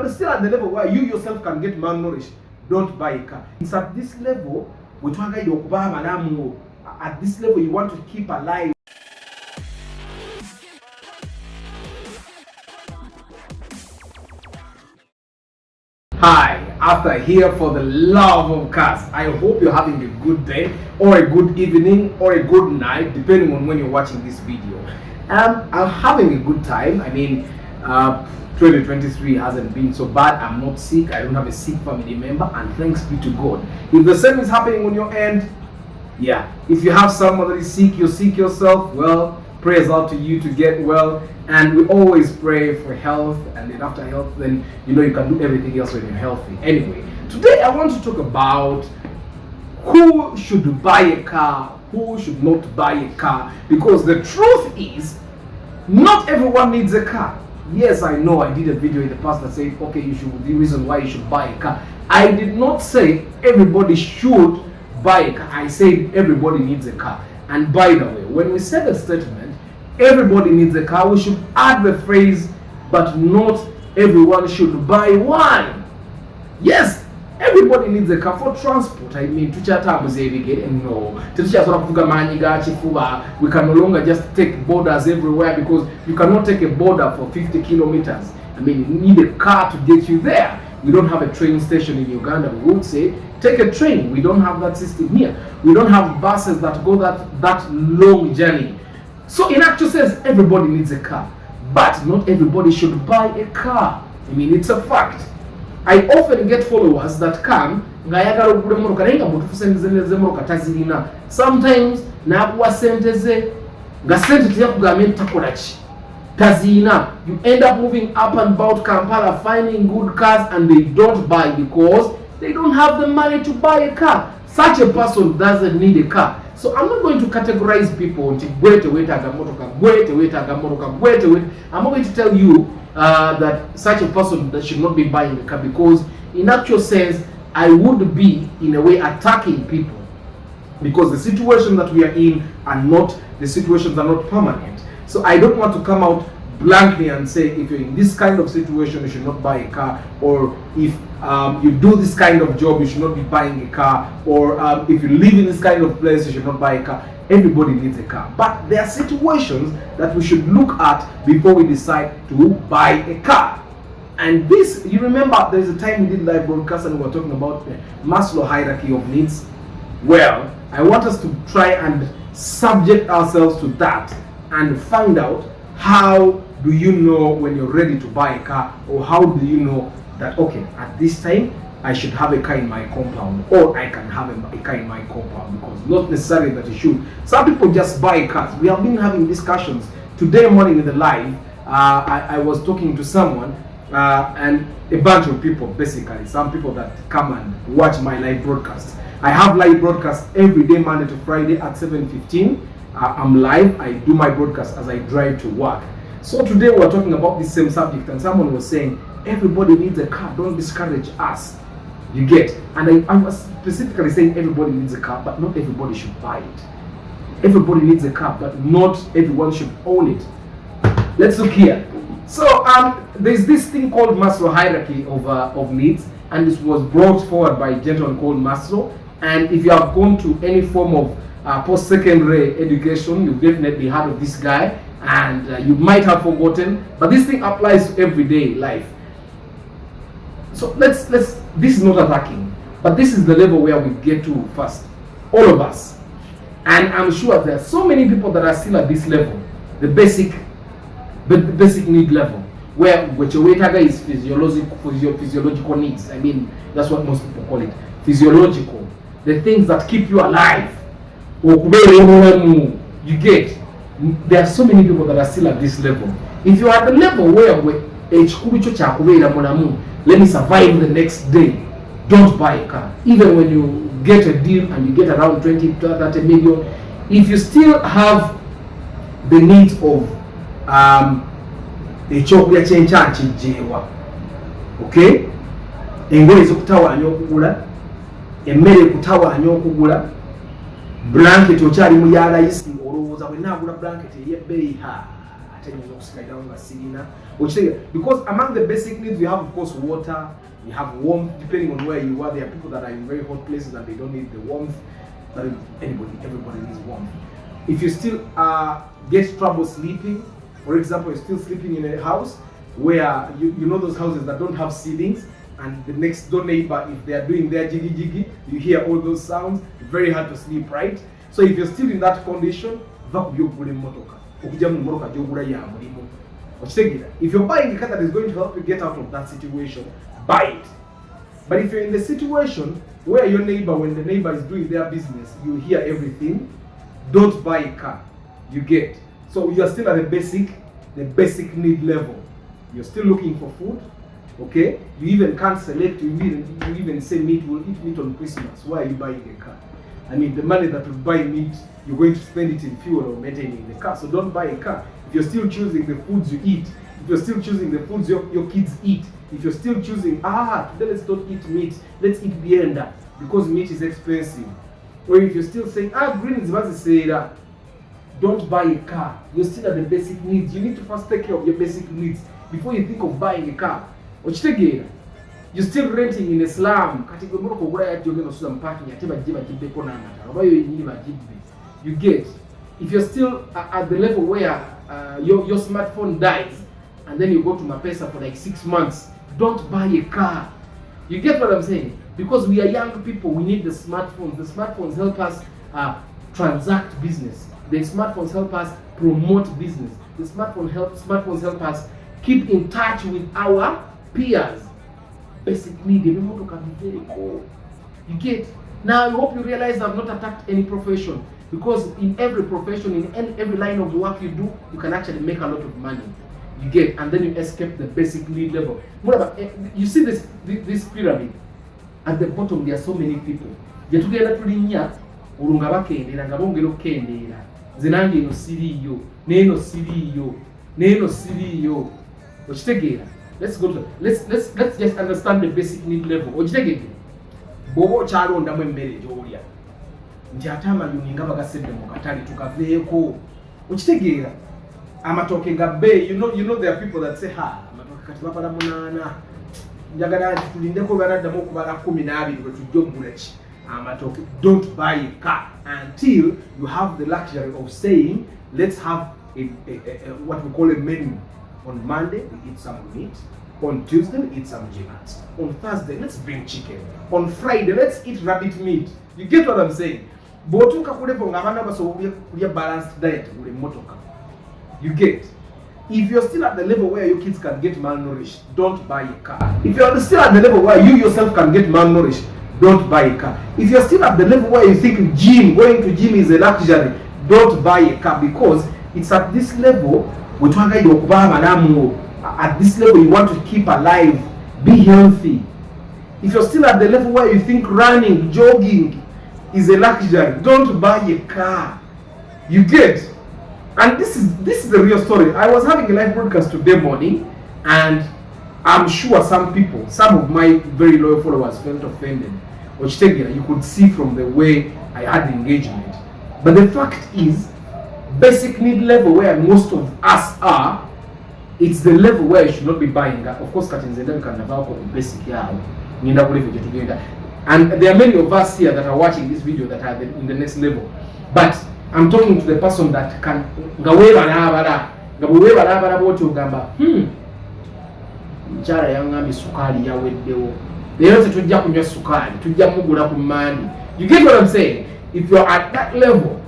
are still at the level where you yourself can get malnourished, don't buy a car. It's at this level, at this level you want to keep alive. Hi, after here for the love of cars. I hope you're having a good day or a good evening or a good night, depending on when you're watching this video. I'm having a good time. I mean, 2023 hasn't been so bad. I'm not sick. I don't have a sick family member, and thanks be to God. If the same is happening on your end, yeah. If you have someone that is sick, you're sick yourself, well, prayers out to you to get well. And we always pray for health, and then after health, then you know you can do everything else when you're healthy. Anyway, today I want to talk about who should buy a car, who should not buy a car, because the truth is, not everyone needs a car. Yes, I know I did a video in the past that said, okay, the reason why you should buy a car. I did not say everybody should buy a car. I said everybody needs a car. And by the way, when we said a statement, everybody needs a car, we should add the phrase, but not everyone should buy one. Yes, everybody needs a car for transport. I mean, no. We can no longer just take borders everywhere, because you cannot take a border for 50 kilometers. I mean, you need a car to get you there. We don't have a train station in Uganda. We would say, take a train. We don't have that system here. We don't have buses that go that long journey. So in actual sense, everybody needs a car, but not everybody should buy a car. I mean, it's a fact. I often get followers that come, sometimes you end up moving up and about Kampala finding good cars, and they don't buy because they don't have the money to buy a car. Such a person doesn't need a car. So I'm not going to categorize people into I'm not going to tell you that such a person that should not be buying a car, because in actual sense I would be in a way attacking people, because the situation that we are in the situations are not permanent. So I don't want to come out blankly and say, if you're in this kind of situation, you should not buy a car, or if you do this kind of job, you should not be buying a car, or if you live in this kind of place, you should not buy a car. Everybody needs a car, but there are situations that we should look at before we decide to buy a car. And this, you remember, there's a time we did live broadcast and we were talking about the Maslow hierarchy of needs. Well, I want us to try and subject ourselves to that and find out, how do you know when you're ready to buy a car, or how do you know that, okay, at this time I should have a car in my compound, or I can have a car in my compound, because not necessarily that you should. Some people just buy cars. We have been having discussions today morning in the live. I was talking to someone and a bunch of people, basically some people that come and watch my live broadcast. I have live broadcasts every day, Monday to Friday at 7:15. I'm live. I do my broadcast as I drive to work. So today we're talking about the same subject, and someone was saying everybody needs a car, don't discourage us. You get? And I was specifically saying everybody needs a car, but not everybody should buy it. Everybody needs a car, but not everyone should own it. Let's look here. So there's this thing called Maslow hierarchy of needs, and this was brought forward by a gentleman called Maslow. And if you have gone to any form of post-secondary education, you've definitely heard of this guy, and you might have forgotten, but this thing applies to everyday life. So this is not attacking, but this is the level where we get to first, all of us. And I'm sure there are so many people that are still at this level, the basic need level, where what your waiter is physiological needs. I mean, that's what most people call it, physiological, the things that keep you alive. You get? There are so many people that are still at this level. If you are at the level where let me survive the next day, don't buy a car. Even when you get a deal and you get around 20 to 30 million, if you still have the needs of okay, engoye zokutawaanya okugula, emmere kutawaanya okugula, blanket okyali mu yala isi olowooza bwe naagula blanket ey'ebbeeyi because among the basic needs we have, of course, water, we have warmth. Depending on where you are, there are people that are in very hot places and they don't need the warmth. But everybody needs warmth. If you still get trouble sleeping, for example, you're still sleeping in a house where you know those houses that don't have ceilings, and the next door neighbor, if they are doing their jiggy jiggy, you hear all those sounds, very hard to sleep, right? So if you're still in that condition, if you're buying a car that is going to help you get out of that situation, buy it. But if you're in the situation where your neighbor, when the neighbor is doing their business, you hear everything, don't buy a car. You get. So you're still at the basic need level. You're still looking for food. Okay? You even can't select, you even say meat, will eat meat on Christmas. Why are you buying a car? I mean, the money that will buy meat, you're going to spend it in fuel or maintaining the car. So don't buy a car. If you're still choosing the foods you eat, if you're still choosing the foods your kids eat, if you're still choosing, today let's not eat meat, let's eat bienda, because meat is expensive. Or if you're still saying, greens, don't buy a car. You're still at the basic needs. You need to first take care of your basic needs before you think of buying a car. You're still renting in a slum. You get. If you're still at the level where your smartphone dies and then you go to Mapesa for like 6 months, don't buy a car. You get what I'm saying? Because we are young people, we need the smartphones. The smartphones help us transact business. The smartphones help us promote business. The smartphones help us keep in touch with our peers. Basically, the remote can be very cool. You get. Now, I hope you realize I've not attacked any profession, because in every profession, in every line of work you do, you can actually make a lot of money. You get, and then you escape the basic need level. You see this pyramid. At the bottom, there are so many people. Yetugenda tulinya urunga bakendera nga bongera okendera. Zinange eno siriyo, neno siriyo, neno siriyo. Okitegeera. Let's just understand the basic need level. Okitegeera. Bobo kyalondamu emmere gy'olya. Nti ate amayuninga bagasedde mu katale tukaveeko. Okitegeera. Amatoke nga bay, you know there are people that say amatoke kati babala munana. Njagala tulindeko baraddamu okubala 12 bwe tujja okugula ki amatoke. Don't buy a car until you have the luxury of saying, let's have a what we call a menu. On Monday we eat some meat, on Tuesday we eat some chickens, on Thursday let's bring chicken, on Friday let's eat rabbit meat. You get what I'm saying? Botuka kulepo ngabana basobola balanced diet ule motoka. You get. If you're still at the level where your kids can get malnourished, don't buy a car. If you're still at the level where you yourself can get malnourished, don't buy a car. If you're still at the level where you think going to gym is a luxury, don't buy a car, because it's at this level, at this level you want to keep alive, be healthy. If you're still at the level where you think running, jogging is a luxury, don't buy a car. You get. And this is the real story. I was having a live broadcast today morning, and I'm sure some of my very loyal followers felt offended. You could see from the way I had engagement. But the fact is, basic need level where most of us are, it's the level where you should not be buying. Of course, and there are many of us here that are watching this video that are in the next level. But I'm talking to the person that can mchara yangami sukari yaweddewo. Leero tetujja kunywa sukari, tujja mugula ku mandi. You get what I'm saying? If you're at that level,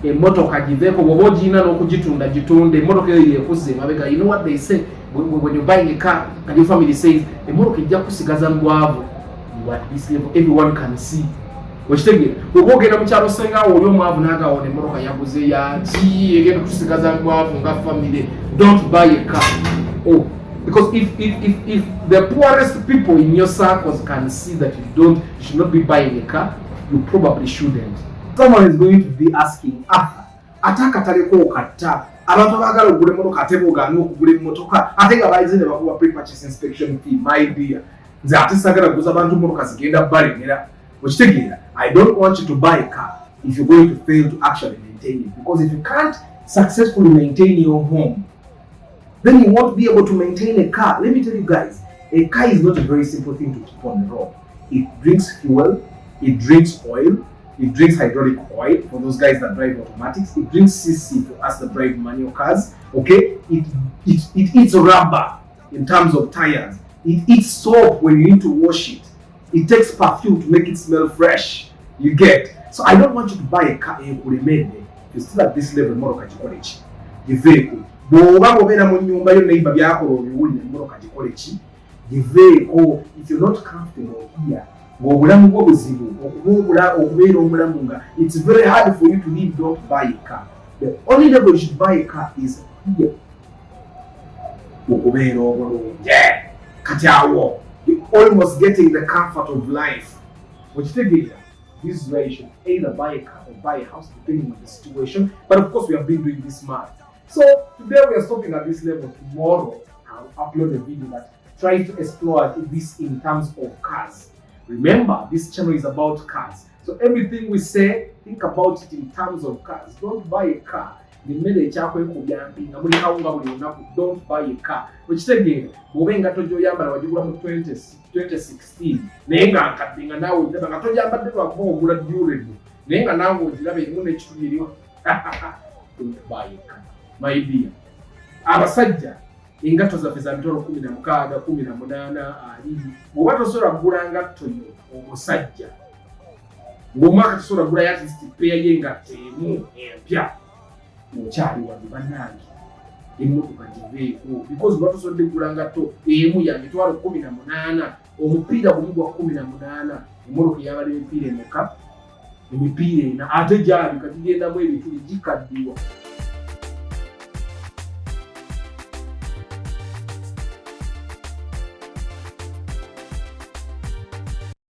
emotoka giveeko bwoba ogirina n'okugitunda gitunde, emotoka eyo yekusse mabega. You know what they say when you're buying a car and your family says emotoka ejja kusigaza mbwavu. You at this level, everyone can see. Okitegeera bw'oba ogenda mu kyalo sengaawo oli omwavu n'agaawona emmotoka yaguze yaki egenda kutusigaza mbwavu nga family. Don't buy a car. Because if the poorest people in your circles can see that you should not be buying a car, you probably shouldn't. Someone is going to be asking, atakataleko okatta abantu abagala okugula emmotoka ate bogaana okugula emmotoka ate nga bayize ne bakuba pre-purchase inspection fee. My dear, nze ate sagala kuguza abantu mmotoka zigenda balemera. Okitegeera, I don't want you to buy a car if you're going to fail to actually maintain it. Because if you can't successfully maintain your home, then you won't be able to maintain a car. Let me tell you guys, a car is not a very simple thing to keep on the road. It drinks fuel, it drinks oil, it drinks hydraulic oil for those guys that drive automatics, it drinks CC for us that drive manual cars, okay? It eats rubber in terms of tires, it eats soap when you need to wash it, it takes perfume to make it smell fresh, you get? So I don't want you to buy a car and you're still at this level, more college. The vehicle. The vehicle, if you're not comfortable here, it's very hard for you to leave, don't buy a car. The only level you should buy a car is here. Yeah, you're almost getting the comfort of life. Which this is where you should either buy a car or buy a house, depending on the situation. But of course, we have been doing this math. So today we are stopping at this level. Tomorrow I'll upload a video that tries to explore this in terms of cars. Remember, this channel is about cars. So everything we say, think about it in terms of cars. Don't buy a car. Don't buy a car. Which again, moving at 2016. Don't buy a car. My dear, abasajja engatto zaffe za mitolo 16, 18 ali bw'oba tosobola kugula ngatto yo omusajja ng'omwaka tosobola kugula at least peya y'engatto emu empya okyali wano bannange emmotoka giveeko because bw'oba tosobodde kugula ngatto emu ya mitwalo 18 omupiira gumu gwa 18 emmotoka eyabala emipiira emeka emipiira ena ate gyali kati gendamu ebintu gikaddiwa.